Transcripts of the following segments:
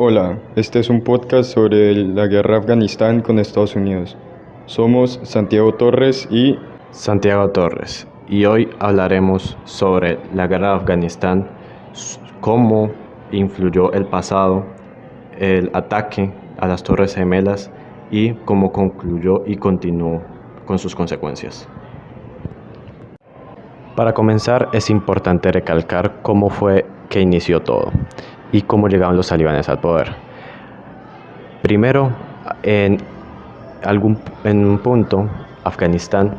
Hola, este es un podcast sobre la guerra de Afganistán con Estados Unidos. Somos Santiago Torres y Santiago Torres, y hoy hablaremos sobre la guerra de Afganistán, cómo influyó el pasado, el ataque a las Torres Gemelas y cómo concluyó y continuó con sus consecuencias. Para comenzar, es importante recalcar cómo fue que inició todo y cómo llegaron los talibanes al poder. Primero, en un punto, Afganistán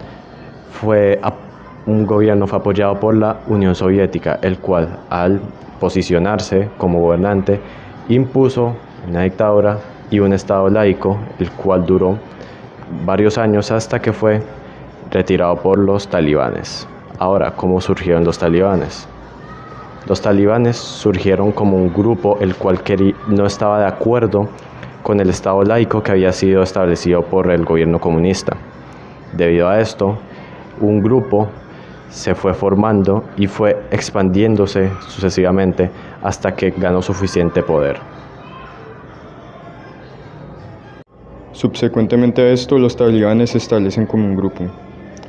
un gobierno fue apoyado por la Unión Soviética, el cual, al posicionarse como gobernante, impuso una dictadura y un estado laico, el cual duró varios años hasta que fue retirado por los talibanes. Ahora, ¿cómo surgieron los talibanes? Los talibanes surgieron como un grupo el cual no estaba de acuerdo con el estado laico que había sido establecido por el gobierno comunista. Debido a esto, un grupo se fue formando y fue expandiéndose sucesivamente hasta que ganó suficiente poder. subsecuentemente a esto los talibanes se establecen como un grupo,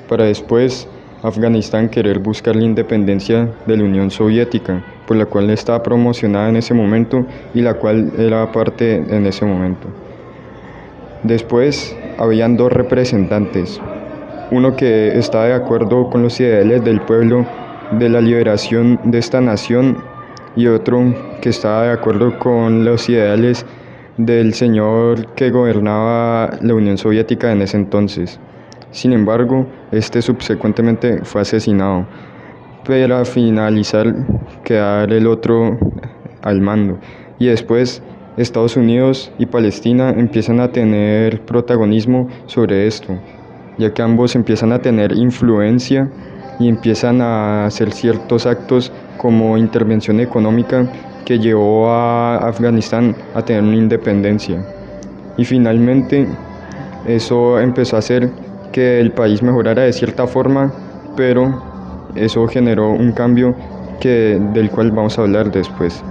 para después Afganistán querer buscar la independencia de la Unión Soviética, por la cual estaba promocionada en ese momento y la cual era parte en ese momento. Después habían dos representantes, uno que estaba de acuerdo con los ideales del pueblo de la liberación de esta nación y otro que estaba de acuerdo con los ideales del señor que gobernaba la Unión Soviética en ese entonces. Sin embargo, este subsecuentemente fue asesinado, pero al finalizar quedar el otro al mando. Y después Estados Unidos y Palestina empiezan a tener protagonismo sobre esto, ya que ambos empiezan a tener influencia y empiezan a hacer ciertos actos como intervención económica que llevó a Afganistán a tener una independencia. Y finalmente eso empezó a hacer que el país mejorara de cierta forma, pero eso generó un cambio del cual vamos a hablar después.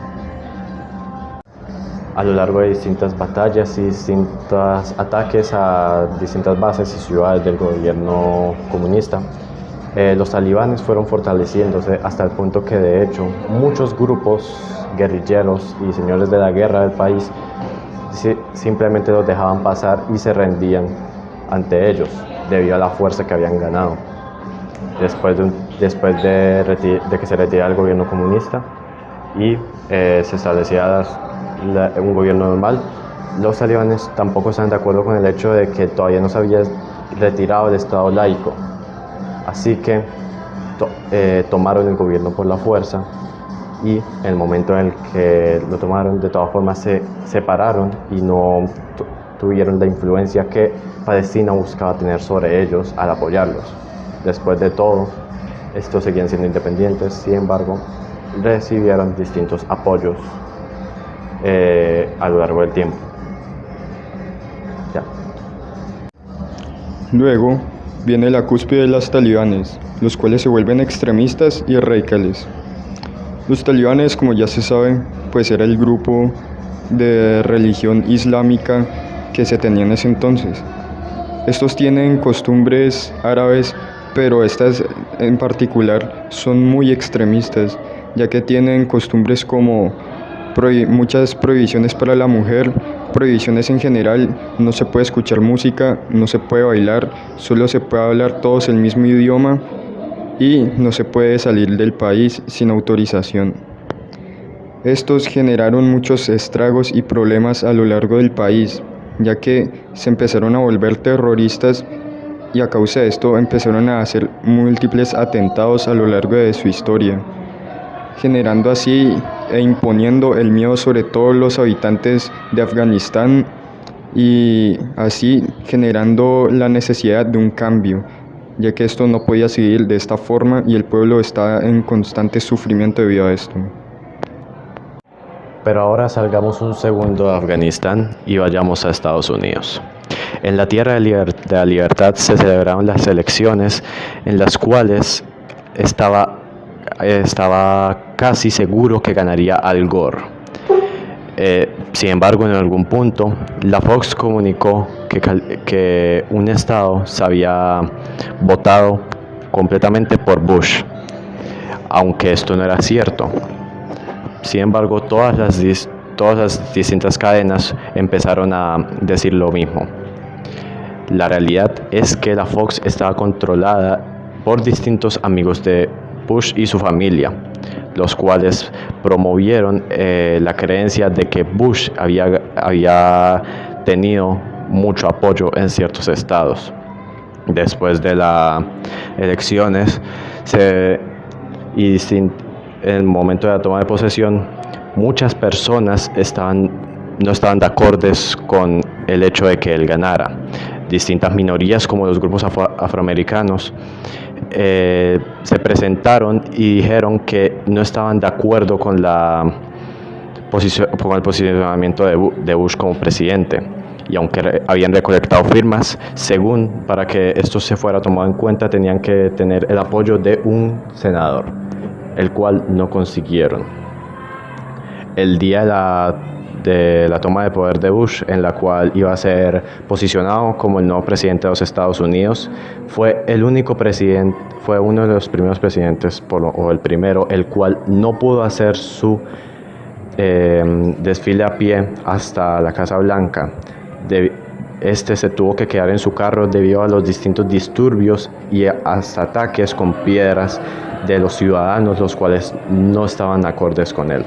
A lo largo de distintas batallas y distintos ataques a distintas bases y ciudades del gobierno comunista, los talibanes fueron fortaleciéndose hasta el punto que de hecho muchos grupos guerrilleros y señores de la guerra del país simplemente los dejaban pasar y se rendían ante ellos debido a la fuerza que habían ganado. Después de que se retirara el gobierno comunista y se establecía un gobierno normal, los talibanes tampoco están de acuerdo con el hecho de que todavía no se había retirado el estado laico, así que tomaron el gobierno por la fuerza y en el momento en el que lo tomaron, de todas formas se separaron y no tuvieron la influencia que Palestina buscaba tener sobre ellos al apoyarlos. Después de todo, estos seguían siendo independientes, sin embargo, recibieron distintos apoyos a lo largo del tiempo. Ya. Luego viene la cúspide de los talibanes, los cuales se vuelven extremistas y radicales. Los talibanes, como ya se sabe, pues era el grupo de religión islámica que se tenía en ese entonces. Estos tienen costumbres árabes, pero estas en particular son muy extremistas, ya que tienen costumbres como muchas prohibiciones para la mujer, prohibiciones en general, no se puede escuchar música, no se puede bailar, solo se puede hablar todos el mismo idioma y no se puede salir del país sin autorización. Estos generaron muchos estragos y problemas a lo largo del país, ya que se empezaron a volver terroristas y a causa de esto empezaron a hacer múltiples atentados a lo largo de su historia, generando así e imponiendo el miedo sobre todos los habitantes de Afganistán y así generando la necesidad de un cambio, ya que esto no podía seguir de esta forma y el pueblo está en constante sufrimiento debido a esto. Pero ahora salgamos un segundo de Afganistán y vayamos a Estados Unidos. En la Tierra de la Libertad se celebraron las elecciones en las cuales estaba casi seguro que ganaría Al Gore. Sin embargo, en algún punto, la Fox comunicó que un estado se había votado completamente por Bush, aunque esto no era cierto. Sin embargo, todas las distintas cadenas empezaron a decir lo mismo. La realidad es que la Fox estaba controlada por distintos amigos de Bush y su familia, los cuales promovieron la creencia de que Bush había tenido mucho apoyo en ciertos estados. Después de las elecciones en el momento de la toma de posesión, muchas personas no estaban de acuerdo con el hecho de que él ganara. Distintas minorías, como los grupos afroamericanos, se presentaron y dijeron que no estaban de acuerdo con el posicionamiento de Bush como presidente. Y aunque habían recolectado firmas, para que esto se fuera tomado en cuenta, tenían que tener el apoyo de un senador, el cual no consiguieron. El día de la toma de poder de Bush, en la cual iba a ser posicionado como el nuevo presidente de los Estados Unidos, fue uno de los primeros presidentes, o el primero, el cual no pudo hacer su desfile a pie hasta la Casa Blanca. Se tuvo que quedar en su carro debido a los distintos disturbios y hasta ataques con piedras de los ciudadanos, los cuales no estaban acordes con él.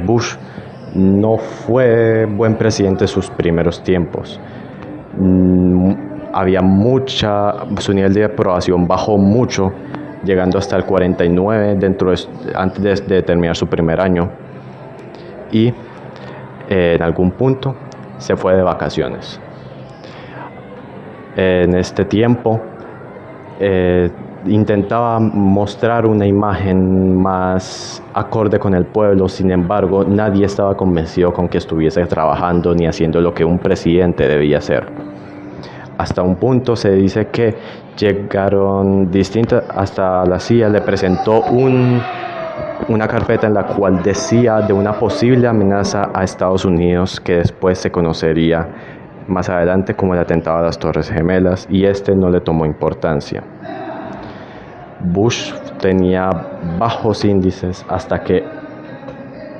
Bush no fue buen presidente en sus primeros tiempos. Su nivel de aprobación bajó mucho, llegando hasta el 49 antes de terminar su primer año, y en algún punto se fue de vacaciones. En este tiempo intentaba mostrar una imagen más acorde con el pueblo. Sin embargo, nadie estaba convencido con que estuviese trabajando ni haciendo lo que un presidente debía hacer. Hasta un punto se dice que hasta la CIA le presentó una carpeta en la cual decía de una posible amenaza a Estados Unidos, que después se conocería más adelante como el atentado a las Torres Gemelas, y no le tomó importancia. Bush tenía bajos índices hasta que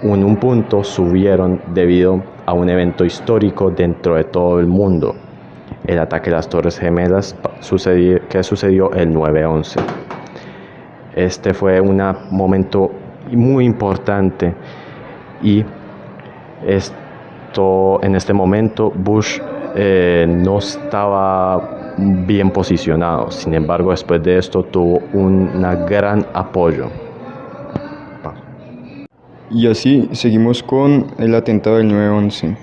en un punto subieron debido a un evento histórico dentro de todo el mundo: el ataque a las Torres Gemelas que sucedió el 9/11. Este fue un momento muy importante, y en este momento Bush no estaba bien posicionado. Sin embargo, después de esto tuvo un gran apoyo. Y así seguimos con el atentado del 9/11.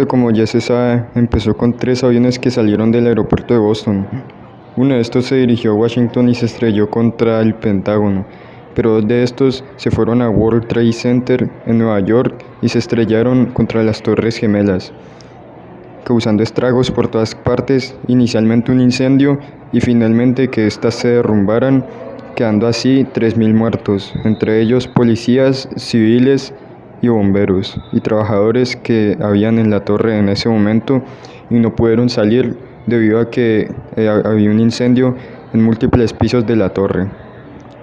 Como ya se sabe, empezó con 3 aviones que salieron del aeropuerto de Boston. Uno de estos se dirigió a Washington y se estrelló contra el Pentágono, pero 2 de estos se fueron a World Trade Center en Nueva York y se estrellaron contra las Torres Gemelas, causando estragos por todas partes, inicialmente un incendio y finalmente que éstas se derrumbaran, quedando así 3.000 muertos, entre ellos policías, civiles y bomberos y trabajadores que habían en la torre en ese momento y no pudieron salir debido a que había un incendio en múltiples pisos de la torre.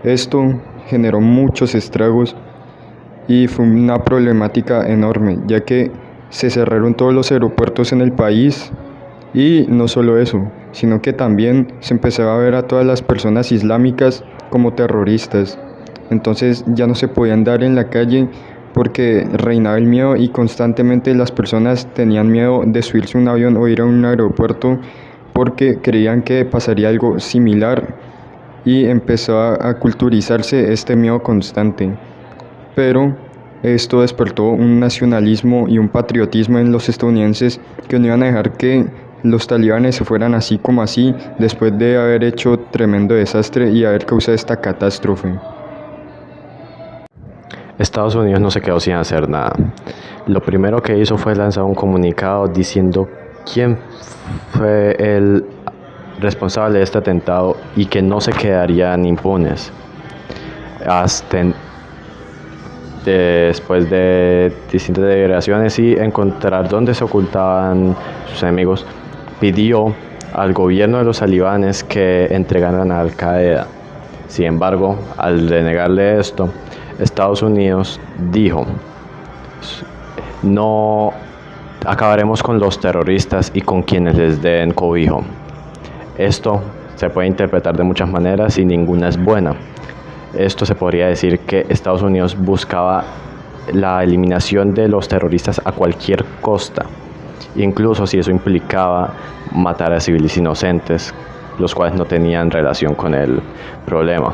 Esto generó muchos estragos y fue una problemática enorme, ya que se cerraron todos los aeropuertos en el país, y no solo eso, sino que también se empezaba a ver a todas las personas islámicas como terroristas. Entonces ya no se podía andar en la calle porque reinaba el miedo y constantemente las personas tenían miedo de subirse a un avión o ir a un aeropuerto porque creían que pasaría algo similar, y empezó a culturizarse este miedo constante. Pero esto despertó un nacionalismo y un patriotismo en los estadounidenses que no iban a dejar que los talibanes se fueran así como así después de haber hecho tremendo desastre y haber causado esta catástrofe. Estados Unidos no se quedó sin hacer nada. Lo primero que hizo fue lanzar un comunicado diciendo quién fue el responsable de este atentado y que no se quedarían impunes. después de distintas deliberaciones y encontrar dónde se ocultaban sus enemigos, pidió al gobierno de los talibanes que entregaran a Al-Qaeda. Sin embargo, al denegarle esto, Estados Unidos dijo: no acabaremos con los terroristas y con quienes les den cobijo. Esto se puede interpretar de muchas maneras y ninguna es buena. Esto se podría decir que Estados Unidos buscaba la eliminación de los terroristas a cualquier costa, incluso si eso implicaba matar a civiles inocentes, los cuales no tenían relación con el problema.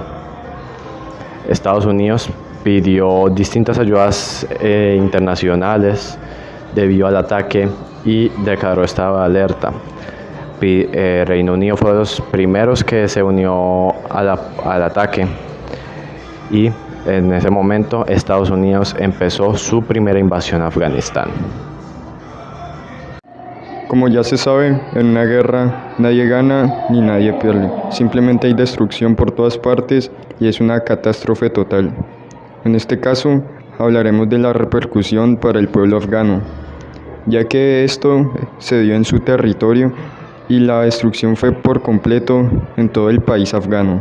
Estados Unidos pidió distintas ayudas internacionales debido al ataque y declaró estado de alerta. Reino Unido fue de los primeros que se unió al ataque, y en ese momento Estados Unidos empezó su primera invasión a Afganistán. Como ya se sabe, en una guerra nadie gana ni nadie pierde, simplemente hay destrucción por todas partes y es una catástrofe total. En este caso, hablaremos de la repercusión para el pueblo afgano, ya que esto se dio en su territorio y la destrucción fue por completo en todo el país afgano.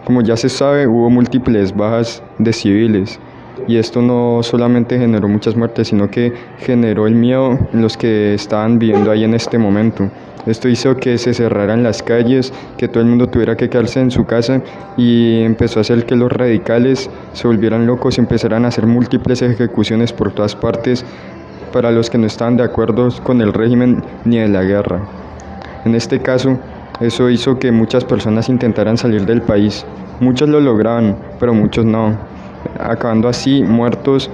Como ya se sabe, hubo múltiples bajas de civiles, y esto no solamente generó muchas muertes, sino que generó el miedo en los que estaban viviendo ahí en este momento. Esto hizo que se cerraran las calles, que todo el mundo tuviera que quedarse en su casa, y empezó a hacer que los radicales se volvieran locos y empezaran a hacer múltiples ejecuciones por todas partes para los que no estaban de acuerdo con el régimen ni de la guerra. En este caso, eso hizo que muchas personas intentaran salir del país. Muchos lo lograban, pero muchos no, acabando así muertos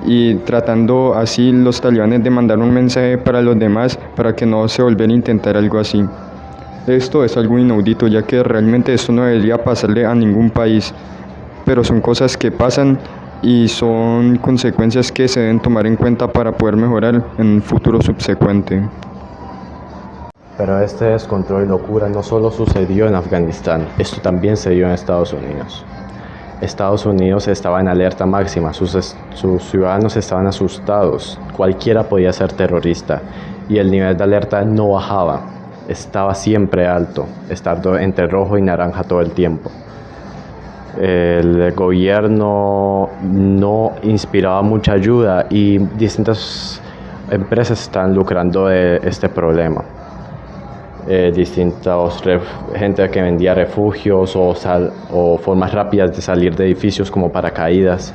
y tratando así los talibanes de mandar un mensaje para los demás para que no se volviera a intentar algo así. Esto es algo inaudito, ya que realmente esto no debería pasarle a ningún país, pero son cosas que pasan y son consecuencias que se deben tomar en cuenta para poder mejorar en un futuro subsecuente. Pero este descontrol y locura no solo sucedió en Afganistán, esto también se dio en Estados Unidos. Estados Unidos estaba en alerta máxima, sus ciudadanos estaban asustados, cualquiera podía ser terrorista y el nivel de alerta no bajaba, estaba siempre alto, estando entre rojo y naranja todo el tiempo. El gobierno no inspiraba mucha ayuda y distintas empresas están lucrando de este problema. Gente que vendía refugios o formas rápidas de salir de edificios como paracaídas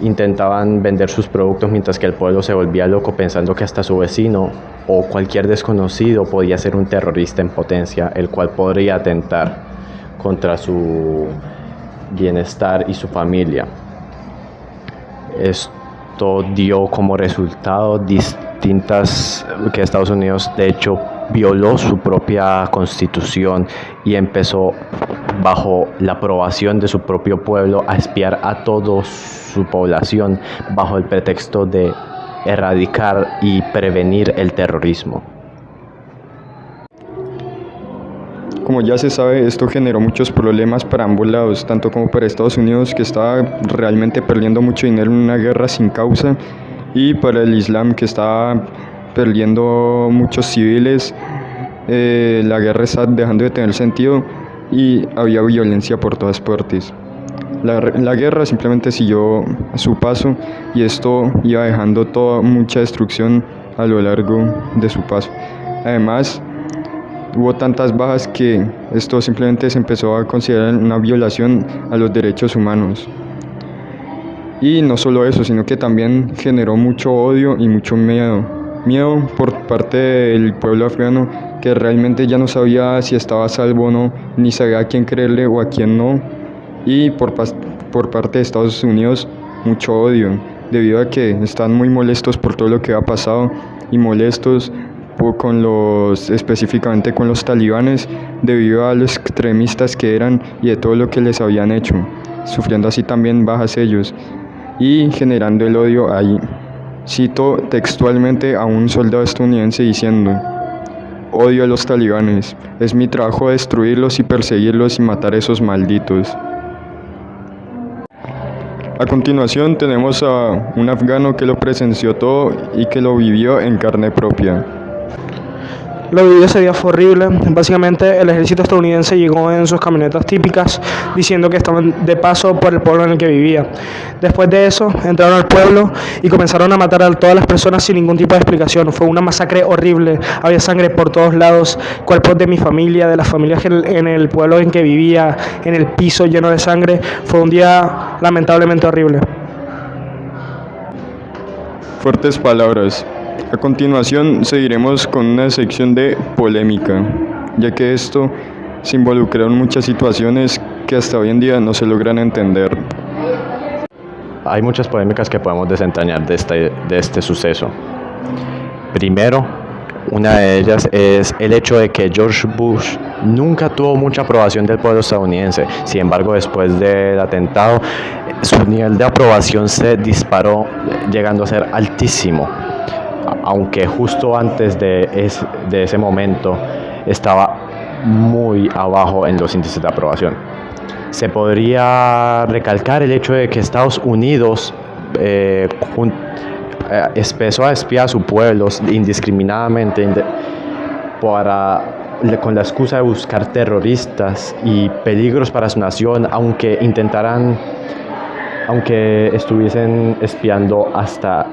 intentaban vender sus productos, mientras que el pueblo se volvía loco pensando que hasta su vecino o cualquier desconocido podía ser un terrorista en potencia, el cual podría atentar contra su bienestar y su familia. Esto dio como resultado que Estados Unidos de hecho violó su propia constitución y empezó, bajo la aprobación de su propio pueblo, a espiar a toda su población bajo el pretexto de erradicar y prevenir el terrorismo. Como ya se sabe, esto generó muchos problemas para ambos lados, tanto como para Estados Unidos, que estaba realmente perdiendo mucho dinero en una guerra sin causa, y para el Islam, que estaba perdiendo muchos civiles. La guerra está dejando de tener sentido y había violencia por todas partes. La guerra simplemente siguió a su paso y esto iba dejando mucha destrucción a lo largo de su paso. Además, hubo tantas bajas que esto simplemente se empezó a considerar una violación a los derechos humanos. Y no solo eso, sino que también generó mucho odio y mucho miedo por parte del pueblo afgano, que realmente ya no sabía si estaba a salvo o no, ni sabía a quién creerle o a quién no. Y por parte de Estados Unidos, mucho odio, debido a que están muy molestos por todo lo que ha pasado y molestos específicamente con los talibanes, debido a los extremistas que eran y de todo lo que les habían hecho, sufriendo así también bajas ellos y generando el odio ahí. Cito textualmente a un soldado estadounidense diciendo: "Odio a los talibanes, es mi trabajo destruirlos y perseguirlos y matar a esos malditos". A continuación tenemos a un afgano que lo presenció todo y que lo vivió en carne propia. Lo vivido ese día fue horrible. Básicamente el ejército estadounidense llegó en sus camionetas típicas diciendo que estaban de paso por el pueblo en el que vivía. Después de eso entraron al pueblo y comenzaron a matar a todas las personas sin ningún tipo de explicación. Fue una masacre horrible, había sangre por todos lados, cuerpos de mi familia, de las familias en el pueblo en que vivía, en el piso lleno de sangre. Fue un día lamentablemente horrible. Fuertes palabras. A continuación seguiremos con una sección de polémica, ya que esto se involucra en muchas situaciones que hasta hoy en día no se logran entender. Hay muchas polémicas que podemos desentrañar de este suceso. Primero, una de ellas es el hecho de que George Bush nunca tuvo mucha aprobación del pueblo estadounidense. Sin embargo, después del atentado, su nivel de aprobación se disparó, llegando a ser altísimo. Aunque justo antes de ese momento estaba muy abajo en los índices de aprobación. Se podría recalcar el hecho de que Estados Unidos empezó a espiar a su pueblo indiscriminadamente con la excusa de buscar terroristas y peligros para su nación, aunque estuviesen espiando hasta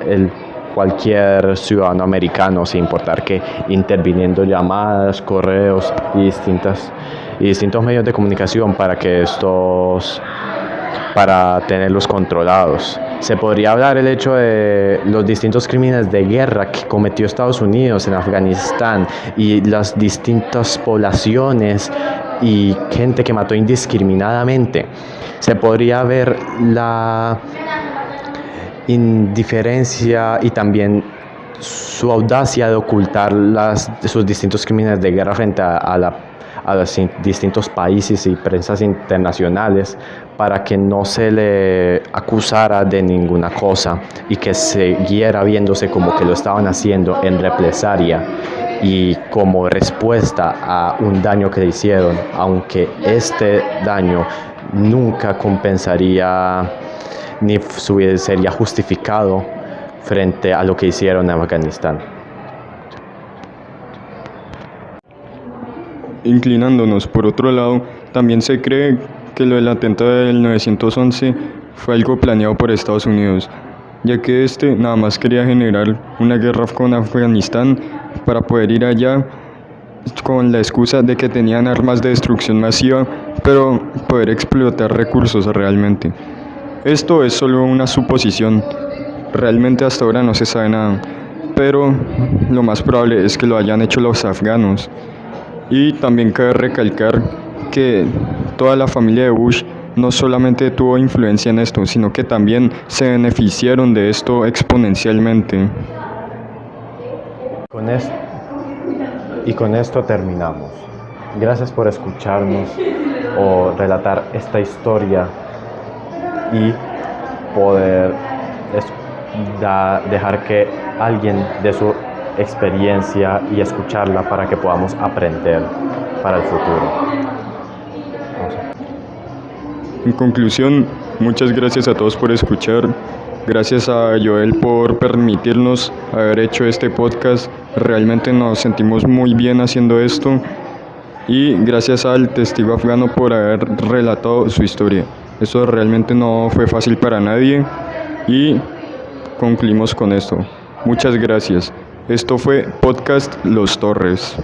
cualquier ciudadano americano, sin importar que interviniendo llamadas, correos y distintos medios de comunicación para tenerlos controlados. Se podría hablar el hecho de los distintos crímenes de guerra que cometió Estados Unidos en Afganistán y las distintas poblaciones y gente que mató indiscriminadamente. Se podría ver la indiferencia y también su audacia de ocultar sus distintos crímenes de guerra frente a los distintos países y prensas internacionales para que no se le acusara de ninguna cosa y que siguiera viéndose como que lo estaban haciendo en represalia y como respuesta a un daño que le hicieron, aunque este daño nunca compensaría ni sería justificado frente a lo que hicieron en Afganistán. Inclinándonos por otro lado, también se cree que lo del atentado del 911 fue algo planeado por Estados Unidos, ya que nada más quería generar una guerra con Afganistán para poder ir allá con la excusa de que tenían armas de destrucción masiva, pero poder explotar recursos realmente. Esto es solo una suposición, realmente hasta ahora no se sabe nada, pero lo más probable es que lo hayan hecho los afganos. Y también cabe recalcar que toda la familia de Bush no solamente tuvo influencia en esto, sino que también se beneficiaron de esto exponencialmente. Con esto terminamos. Gracias por escucharnos o relatar esta historia y poder dejar que alguien dé su experiencia y escucharla para que podamos aprender para el futuro. En conclusión, muchas gracias a todos por escuchar. Gracias a Joel por permitirnos haber hecho este podcast. Realmente nos sentimos muy bien haciendo esto. Y gracias al testigo afgano por haber relatado su historia. Eso realmente no fue fácil para nadie. Y concluimos con esto. Muchas gracias. Esto fue Podcast Los Torres.